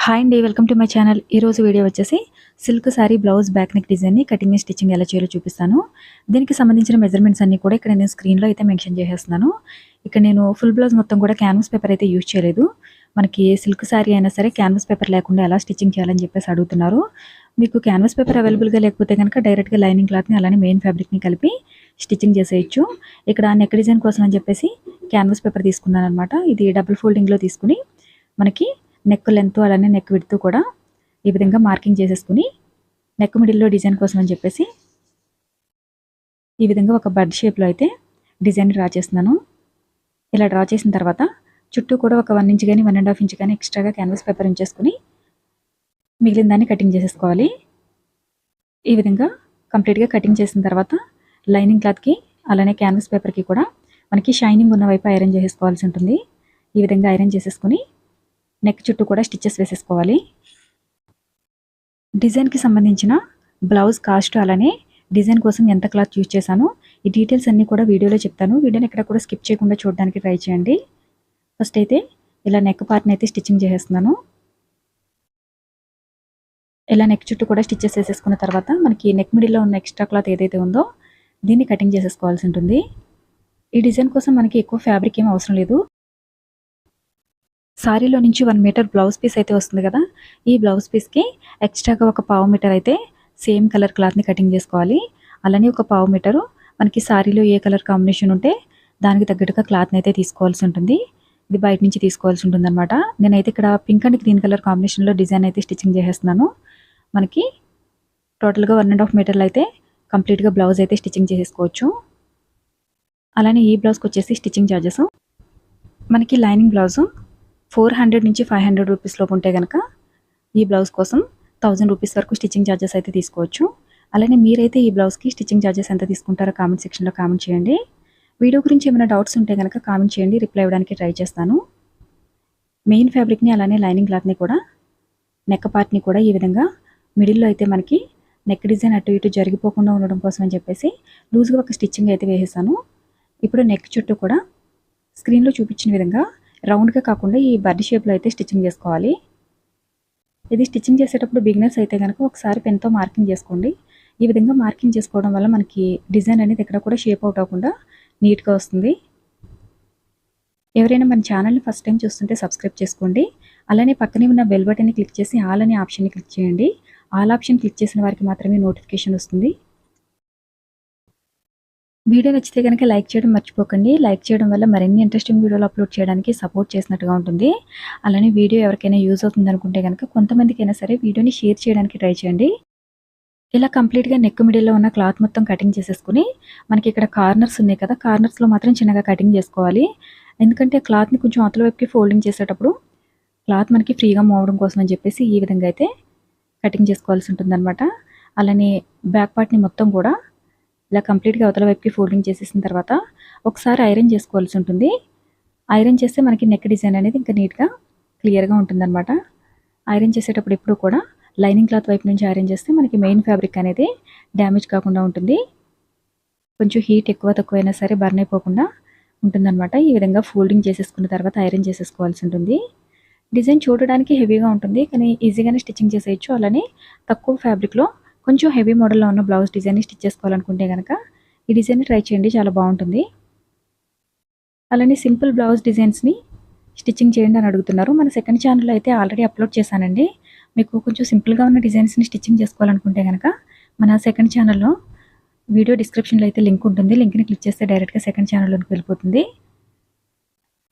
Hi అండి. Welcome to my channel. ఈరోజు video వచ్చేసి silk saree blouse back neck డిజైన్‌ని కటింగ్ అండ్ స్టిచ్చింగ్ ఎలా చేయాలో చూపిస్తాను. దీనికి సంబంధించిన మెజర్‌మెంట్స్ అన్నీ కూడా ఇక్కడ నేను స్క్రీన్‌లో అయితే మెన్షన్ చేసేస్తున్నాను. ఇక్కడ నేను ఫుల్ బ్లౌజ్ మొత్తం కూడా క్యాన్వాస్ పేపర్ అయితే యూజ్ చేయలేదు. మనకి సిల్క్ సారీ అయినా సరే క్యాన్వాస్ పేపర్ లేకుండా ఎలా స్టిచ్చింగ్ చేయాలని చెప్పేసి అడుగుతున్నారు. మీకు క్యాన్వాస్ పేపర్ అవైలబుల్‌గా లేకపోతే గనుక డైరెక్ట్‌గా లైనింగ్ క్లాత్‌ని అలానే మెయిన్ ఫ్యాబ్రిక్‌ని కలిపి స్టిచ్చింగ్ చేసేయొచ్చు. ఇక్కడ నెక్ డిజైన్ కోసం అని చెప్పేసి క్యాన్వాస్ పేపర్ తీసుకున్నాననమాట. ఇది డబుల్ ఫోల్డింగ్‌లో తీసుకొని మనకి నెక్ లెంత్ అలానే నెక్ విడ్త్ కూడా ఈ విధంగా మార్కింగ్ చేసేసుకుని నెక్ మిడిల్లో డిజైన్ కోసం అని చెప్పేసి ఈ విధంగా ఒక బర్డ్ షేప్లో అయితే డిజైన్ డ్రా చేస్తున్నాను. ఇలా డ్రా చేసిన తర్వాత చుట్టూ కూడా ఒక 1 ఇంచ్ కానీ 1.5 ఇంచ్ కానీ ఎక్స్ట్రాగా క్యాన్వాస్ పేపర్ ఉంచేసుకుని మిగిలిన దాన్ని కటింగ్ చేసేసుకోవాలి. ఈ విధంగా కంప్లీట్గా కటింగ్ చేసిన తర్వాత లైనింగ్ క్లాత్కి అలానే క్యాన్వాస్ పేపర్కి కూడా మనకి షైనింగ్ ఉన్న వైపు ఐరన్ చేసేసుకోవాల్సి ఉంటుంది. ఈ విధంగా ఐరన్ చేసేసుకుని నెక్ చుట్టూ కూడా స్టిచ్చెస్ వేసేసుకోవాలి. డిజైన్కి సంబంధించిన బ్లౌజ్ కాస్ట్ అలానే డిజైన్ కోసం ఎంత క్లాత్ యూజ్ చేశానో ఈ డీటెయిల్స్ అన్నీ కూడా వీడియోలో చెప్తాను. వీడియోని ఎక్కడ కూడా స్కిప్ చేయకుండా చూడడానికి ట్రై చేయండి. ఫస్ట్ అయితే ఇలా నెక్ పార్ట్ని అయితే స్టిచ్చింగ్ చేసేస్తున్నాను. ఇలా నెక్ చుట్టూ కూడా స్టిచ్చెస్ వేసేసుకున్న తర్వాత మనకి నెక్ మిడిల్లో ఉన్న ఎక్స్ట్రా క్లాత్ ఏదైతే ఉందో దీన్ని కటింగ్ చేసేసుకోవాల్సి ఉంటుంది. ఈ డిజైన్ కోసం మనకి ఎక్కువ ఫ్యాబ్రిక్ ఏం అవసరం లేదు. సారీలో నుంచి 1 మీటర్ బ్లౌజ్ పీస్ అయితే వస్తుంది కదా, ఈ బ్లౌజ్ పీస్కి ఎక్స్ట్రాగా ఒక పావు మీటర్ అయితే సేమ్ కలర్ క్లాత్ని కటింగ్ చేసుకోవాలి. అలానే ఒక పావు మీటరు మనకి సారీలో ఏ కలర్ కాంబినేషన్ ఉంటే దానికి తగ్గట్టుగా క్లాత్ని అయితే తీసుకోవాల్సి ఉంటుంది. ఇది బయట నుంచి తీసుకోవాల్సి ఉంటుంది అనమాట. నేనైతే ఇక్కడ పింక్ అండ్ గ్రీన్ కలర్ కాంబినేషన్లో డిజైన్ అయితే స్టిచ్చింగ్ చేసేస్తున్నాను. మనకి టోటల్గా 1.5 మీటర్లు అయితే కంప్లీట్గా బ్లౌజ్ అయితే స్టిచ్చింగ్ చేసేసుకోవచ్చు. అలానే ఈ బ్లౌజ్కి వచ్చేసి స్టిచ్చింగ్ ఛార్జెస్ మనకి లైనింగ్ బ్లౌజు 400 నుంచి 500 రూపీస్ లోపు ఉంటే కనుక ఈ బ్లౌజ్ కోసం 1000 రూపీస్ వరకు స్టిచ్చింగ్ ఛార్జెస్ అయితే తీసుకోవచ్చు. అలానే మీరైతే ఈ బ్లౌజ్కి స్టిచ్చింగ్ ఛార్జెస్ ఎంత తీసుకుంటారో కామెంట్ సెక్షన్లో కామెంట్ చేయండి. వీడియో గురించి ఏమైనా డౌట్స్ ఉంటే కనుక కామెంట్ చేయండి, రిప్లై ఇవ్వడానికి ట్రై చేస్తాను. మెయిన్ ఫ్యాబ్రిక్ని అలానే లైనింగ్ క్లాత్ని కూడా నెక్ పార్ట్ని కూడా ఈ విధంగా మిడిల్లో అయితే మనకి నెక్ డిజైన్ అటు ఇటు జరిగిపోకుండా ఉండడం కోసం అని చెప్పేసి లూజ్గా ఒక స్టిచ్చింగ్ అయితే వేసేసాను. ఇప్పుడు నెక్ చుట్టూ కూడా స్క్రీన్లో చూపించిన విధంగా రౌండ్గా కాకుండా ఈ బర్డ్ షేప్లో అయితే స్టిచ్చింగ్ చేసుకోవాలి. ఇది స్టిచ్చింగ్ చేసేటప్పుడు బిగినర్స్ అయితే కనుక ఒకసారి పెన్తో మార్కింగ్ చేసుకోండి. ఈ విధంగా మార్కింగ్ చేసుకోవడం వల్ల మనకి డిజైన్ అనేది ఎక్కడ కూడా షేప్ అవుట్ అవ్వకుండా నీట్గా వస్తుంది. ఎవరైనా మన ఛానల్ని ఫస్ట్ టైం చూస్తుంటే సబ్స్క్రైబ్ చేసుకోండి. అలానే పక్కనే ఉన్న బెల్ బటన్ని క్లిక్ చేసి ఆల్ అనే ఆప్షన్ని క్లిక్ చేయండి. ఆల్ ఆప్షన్ క్లిక్ చేసిన వారికి మాత్రమే నోటిఫికేషన్ వస్తుంది. వీడియో నచ్చితే కనుక లైక్ చేయడం మర్చిపోకండి. లైక్ చేయడం వల్ల మరిన్ని ఇంట్రెస్టింగ్ వీడియోలు అప్లోడ్ చేయడానికి సపోర్ట్ చేసినట్టుగా ఉంటుంది. అలానే వీడియో ఎవరికైనా యూజ్ అవుతుంది అనుకుంటే కనుక కొంతమందికైనా సరే వీడియోని షేర్ చేయడానికి ట్రై చేయండి. ఇలా కంప్లీట్గా నెక్ మిడిల్లో ఉన్న క్లాత్ మొత్తం కటింగ్ చేసేసుకుని మనకి ఇక్కడ కార్నర్స్ ఉన్నాయి కదా, కార్నర్స్లో మాత్రం చిన్నగా కటింగ్ చేసుకోవాలి. ఎందుకంటే క్లాత్ని కొంచెం అవతల వైపుకి ఫోల్డింగ్ చేసేటప్పుడు క్లాత్ మనకి ఫ్రీగా మూవ్ అవడం కోసం అని చెప్పేసి ఈ విధంగా అయితే కటింగ్ చేసుకోవాల్సి ఉంటుందన్నమాట. అలానే బ్యాక్ పార్ట్ని మొత్తం కూడా ఇలా కంప్లీట్గా అవతల వైపుకి ఫోల్డింగ్ చేసేసిన తర్వాత ఒకసారి ఐరన్ చేసుకోవాల్సి ఉంటుంది. ఐరన్ చేస్తే మనకి నెక్ డిజైన్ అనేది ఇంకా నీట్గా క్లియర్గా ఉంటుందన్నమాట. ఐరన్ చేసేటప్పుడు ఎప్పుడు కూడా లైనింగ్ క్లాత్ వైపు నుంచి ఐరన్ చేస్తే మనకి మెయిన్ ఫ్యాబ్రిక్ అనేది డ్యామేజ్ కాకుండా ఉంటుంది. కొంచెం హీట్ ఎక్కువ తక్కువైనా సరే బర్న్ అయిపోకుండా ఉంటుందన్నమాట. ఈ విధంగా ఫోల్డింగ్ చేసేసుకున్న తర్వాత ఐరన్ చేసేసుకోవాల్సి ఉంటుంది. డిజైన్ చూడడానికి హెవీగా ఉంటుంది, కానీ ఈజీగానే స్టిచ్చింగ్ చేసేయచ్చు. అలానే తక్కువ ఫ్యాబ్రిక్లో కొంచెం హెవీ మోడల్లో ఉన్న బ్లౌజ్ డిజైన్ని స్టిచ్ చేసుకోవాలనుకుంటే కనుక ఈ డిజైన్ని ట్రై చేయండి, చాలా బాగుంటుంది. అలానే సింపుల్ బ్లౌజ్ డిజైన్స్ని స్టిచ్చింగ్ చేయండి అని అడుగుతున్నారు. మన సెకండ్ ఛానల్లో అయితే ఆల్రెడీ అప్లోడ్ చేశానండి. మీకు కొంచెం సింపుల్గా ఉన్న డిజైన్స్ని స్టిచ్చింగ్ చేసుకోవాలనుకుంటే కనుక మన సెకండ్ ఛానల్లో వీడియో డిస్క్రిప్షన్లో అయితే లింక్ ఉంటుంది. లింక్ని క్లిక్ చేస్తే డైరెక్ట్గా సెకండ్ ఛానల్లోకి వెళ్ళిపోతుంది.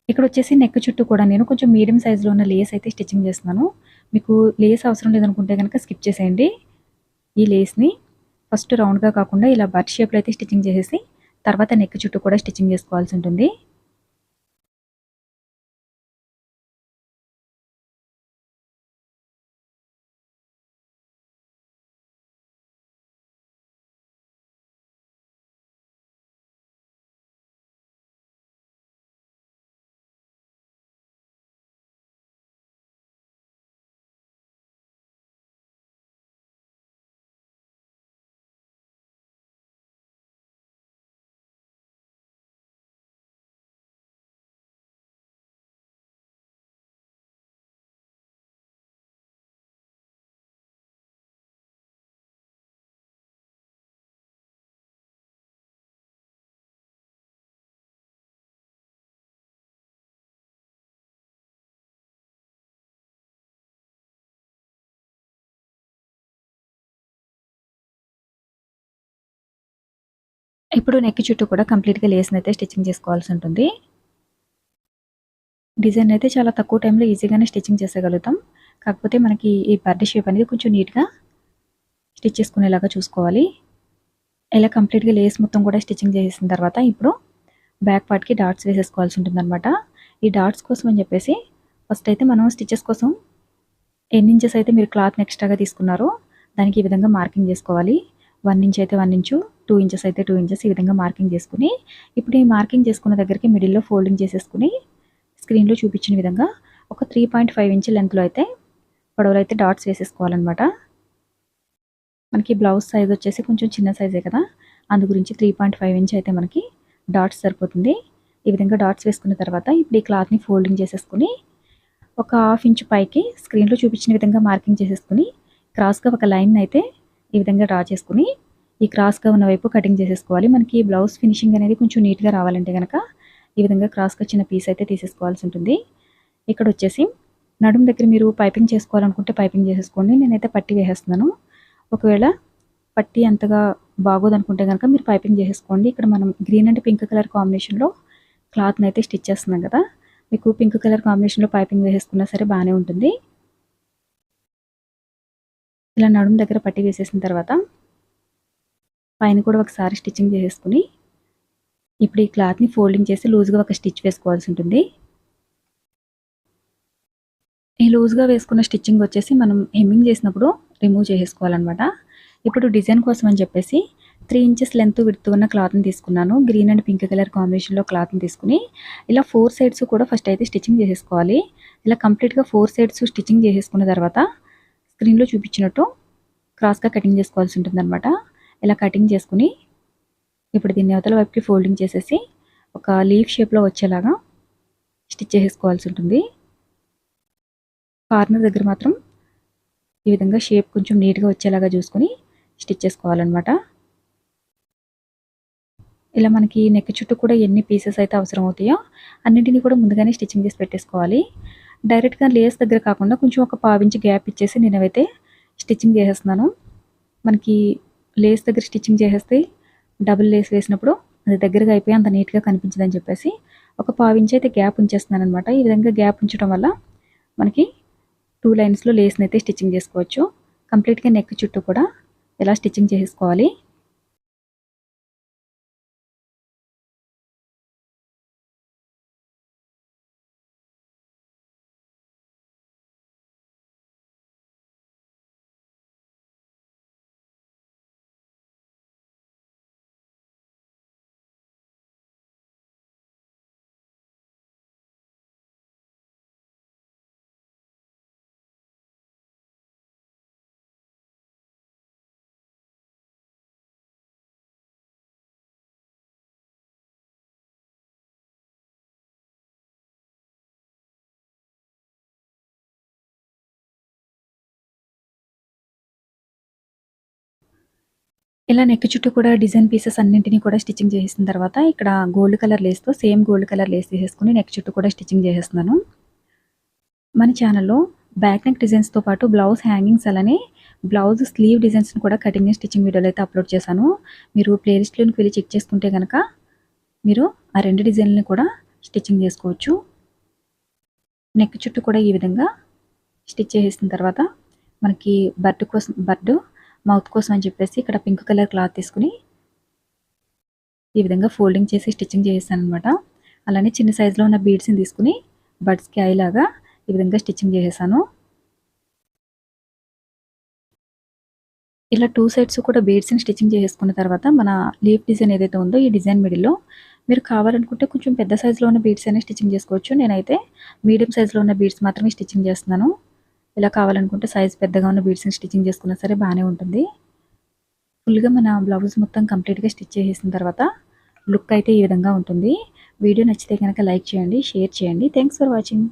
ఇక్కడ వచ్చేసి నెక్ చుట్టూ కూడా నేను కొంచెం మీడియం సైజులో ఉన్న లేస్ అయితే స్టిచ్చింగ్ చేస్తున్నాను. మీకు లేస్ అవసరం లేదనుకుంటే కనుక స్కిప్ చేసేయండి. ఈ లేస్ని ఫస్ట్ రౌండ్గా కాకుండా ఇలా బర్డ్ షేప్లో అయితే స్టిచ్చింగ్ చేసేసి తర్వాత నెక్ చుట్టూ కూడా స్టిచ్చింగ్ చేసుకోవాల్సి ఉంటుంది. ఇప్పుడు నెక్ చుట్టూ కూడా కంప్లీట్‌గా లేస్‌నైతే స్టిచ్చింగ్ చేసుకోవాల్సి ఉంటుంది. డిజైన్ అయితే చాలా తక్కువ టైంలో ఈజీగానే స్టిచ్చింగ్ చేసేయగలుగుతాం. కాకపోతే మనకి ఈ బర్డ్ షేప్ అనేది కొంచెం నీట్‌గా స్టిచ్ చేసుకునేలాగా చూసుకోవాలి. ఇలా కంప్లీట్‌గా లేస్ మొత్తం కూడా స్టిచ్చింగ్ చేసేసిన తర్వాత ఇప్పుడు బ్యాక్ పార్ట్‌కి డాట్స్ వేసేసుకోవాల్సి ఉంటుందనమాట. ఈ డాట్స్ కోసం అని చెప్పేసి ఫస్ట్ అయితే మనం స్టిచెస్ కోసం ఎన్ని ఇంచెస్ అయితే మీరు క్లాత్‌ని ఎక్స్ట్రాగా తీసుకున్నారో దానికి ఈ విధంగా మార్కింగ్ చేసుకోవాలి. 1 ఇంచ్ అయితే 1 ఇంచు, 2 ఇంచెస్ అయితే 2 ఇంచెస్ ఈ విధంగా మార్కింగ్ చేసుకొని, ఇప్పుడు ఈ మార్కింగ్ చేసుకున్న దగ్గరికి మిడిల్‌లో ఫోల్డింగ్ చేసేసుకొని స్క్రీన్‌లో చూపించిన విధంగా ఒక 3.5 ఇంచ్ లెంగ్త్‌లో అయితే పొడవులో అయితే డాట్స్ వేసేసుకోవాలన్నమాట. మనకి బ్లౌజ్ సైజ్ వచ్చేసి కొంచెం చిన్న సైజే కదా, అందు గురించి 3.5 ఇంచ్ అయితే మనకి డాట్స్ సరిపోతుంది. ఈ విధంగా డాట్స్ వేసుకున్న తర్వాత ఇప్పుడు ఈ క్లాత్‌ని ఫోల్డింగ్ చేసేసుకొని ఒక హాఫ్ ఇంచ్ పైకి స్క్రీన్‌లో చూపించిన విధంగా మార్కింగ్ చేసేసుకొని క్రాస్‌గా ఒక లైన్ అయితే ఈ విధంగా డ్రా చేసుకొని ఈ క్రాస్‌గా ఉన్న వైపు కటింగ్ చేసేసుకోవాలి. మనకి బ్లౌజ్ ఫినిషింగ్ అనేది కొంచెం నీట్‌గా రావాలంటే గనక ఈ విధంగా క్రాస్‌గా చిన్న పీస్ అయితే తీసేసుకోవాల్సి ఉంటుంది. ఇక్కడ వచ్చేసి నడుము దగ్గర మీరు పైపింగ్ చేసుకోవాలనుకుంటే పైపింగ్ చేసేసుకోండి. నేనైతే పట్టీ వేసేస్తున్నాను. ఒకవేళ పట్టీ అంతగా బాగోదనుకుంటే గనక మీరు పైపింగ్ చేసేసుకోండి. ఇక్కడ మనం గ్రీన్ అండ్ పింక్ కలర్ కాంబినేషన్‌లో క్లాత్‌ని అయితే స్టిచ్ చేస్తున్నాం కదా, మీకు పింక్ కలర్ కాంబినేషన్‌లో పైపింగ్ వేసేసుకున్నా సరే బాగానే ఉంటుంది. ఇలా నడుము దగ్గర పట్టీ వేసేసిన తర్వాత పైన కూడా ఒకసారి స్టిచ్చింగ్ చేసేసుకుని ఇప్పుడు ఈ క్లాత్‌ని ఫోల్డింగ్ చేసి లూజ్‌గా ఒక స్టిచ్ వేసుకోవాల్సి ఉంటుంది. ఈ లూజ్‌గా వేసుకున్న స్టిచ్చింగ్ వచ్చేసి మనం హెమ్మింగ్ చేసినప్పుడు రిమూవ్ చేసేసుకోవాలన్నమాట. ఇప్పుడు డిజైన్ కోసం అని చెప్పేసి 3 ఇంచెస్ లెంత్ విడ్త్ ఉన్న క్లాత్‌ని తీసుకున్నాను. గ్రీన్ అండ్ పింక్ కలర్ కాంబినేషన్‌లో క్లాత్‌ని తీసుకుని ఇలా 4 సైడ్స్ కూడా ఫస్ట్ అయితే స్టిచ్చింగ్ చేసేసుకోవాలి. ఇలా కంప్లీట్‌గా 4 సైడ్స్ స్టిచ్చింగ్ చేసేసుకున్న తర్వాత స్క్రీన్‌లో చూపించినట్టు క్రాస్‌గా కటింగ్ చేసుకోవాల్సి ఉంటుందన్నమాట. ఇలా కటింగ్ చేసుకుని ఇప్పుడు దీన్ని అవతల వైపుకి ఫోల్డింగ్ చేసేసి ఒక లీఫ్ షేప్‌లో వచ్చేలాగా స్టిచ్ చేసేసుకోవాల్సి ఉంటుంది. కార్నర్ దగ్గర మాత్రం ఈ విధంగా షేప్ కొంచెం నీట్‌గా వచ్చేలాగా చూసుకొని స్టిచ్ చేసుకోవాలన్నమాట. ఇలా మనకి నెక్ చుట్టూ కూడా ఎన్ని పీసెస్ అయితే అవసరం అవుతాయో అన్నింటినీ కూడా ముందుగానే స్టిచ్చింగ్ చేసి పెట్టేసుకోవాలి. డైరెక్ట్‌గా లేస్ దగ్గర కాకుండా కొంచెం ఒక పావించి గ్యాప్ ఇచ్చేసి నేనైతే స్టిచ్చింగ్ చేసేస్తున్నాను. మనకి లేస్ దగ్గర స్టిచ్చింగ్ చేసేస్తే డబుల్ లేస్ వేసినప్పుడు అది దగ్గరగా అయిపోయి అంత నీట్‌గా కనిపించదని చెప్పేసి ఒక పావించి అయితే గ్యాప్ ఉంచేస్తున్నానన్నమాట. ఈ విధంగా గ్యాప్ ఉంచడం వల్ల మనకి 2 లైన్స్‌లో లేస్‌ని అయితే స్టిచ్చింగ్ చేసుకోవచ్చు. కంప్లీట్‌గా నెక్ చుట్టూ కూడా ఇలా స్టిచ్చింగ్ చేసేసుకోవాలి. ఇలా నెక్ చుట్టూ కూడా డిజైన్ పీసెస్ అన్నింటిని కూడా స్టిచ్చింగ్ చేసేసిన తర్వాత ఇక్కడ గోల్డ్ కలర్ లేస్‌తో సేమ్ గోల్డ్ కలర్ లేస్ తీసేసుకొని నెక్ చుట్టూ కూడా స్టిచ్చింగ్ చేసేస్తున్నాను. మన ఛానల్‌లో బ్యాక్ నెక్ డిజైన్స్‌తో పాటు బ్లౌజ్ హ్యాంగింగ్స్ అలానే బ్లౌజ్ స్లీవ్ డిజైన్స్‌ని కూడా కటింగ్ అండ్ స్టిచ్చింగ్ వీడియోలు అయితే అప్లోడ్ చేశాను. మీరు ప్లేలిస్ట్‌లోకి వెళ్ళి చెక్ చేసుకుంటే గనక మీరు ఆ 2 డిజైన్‌లని కూడా స్టిచ్చింగ్ చేసుకోవచ్చు. నెక్ చుట్టూ కూడా ఈ విధంగా స్టిచ్ చేసేసిన తర్వాత మనకి బర్డ్ మౌత్ కోసం అని చెప్పేసి ఇక్కడ పింక్ కలర్ క్లాత్ తీసుకుని ఈ విధంగా ఫోల్డింగ్ చేసి స్టిచ్చింగ్ చేసేసాననమాట. అలానే చిన్న సైజులో ఉన్న బీడ్స్‌ని తీసుకుని బర్డ్స్‌కి ఐ లాగా ఈ విధంగా స్టిచ్చింగ్ చేసేసాను. ఇలా 2 సైడ్స్ కూడా బీడ్స్‌ని స్టిచ్చింగ్ చేసేసుకున్న తర్వాత మన లీఫ్ డిజైన్ ఏదైతే ఉందో ఈ డిజైన్ మిడిల్‌లో మీరు కావాలనుకుంటే కొంచెం పెద్ద సైజులో ఉన్న బీడ్స్ అయినా స్టిచ్చింగ్ చేసుకోవచ్చు. నేనైతే మీడియం సైజులో ఉన్న బీడ్స్ మాత్రమే స్టిచ్చింగ్ చేస్తున్నాను. ఇలా కావాలనుకుంటే సైజ్ పెద్దగా ఉన్న బీడ్స్‌ని స్టిచ్చింగ్ చేసుకున్నా సరే బాగానే ఉంటుంది. ఫుల్‌గా మన బ్లౌజ్ మొత్తం కంప్లీట్‌గా స్టిచ్ చేసేసిన తర్వాత లుక్ అయితే ఈ విధంగా ఉంటుంది. వీడియో నచ్చితే కనుక లైక్ చేయండి, షేర్ చేయండి. Thanks for watching.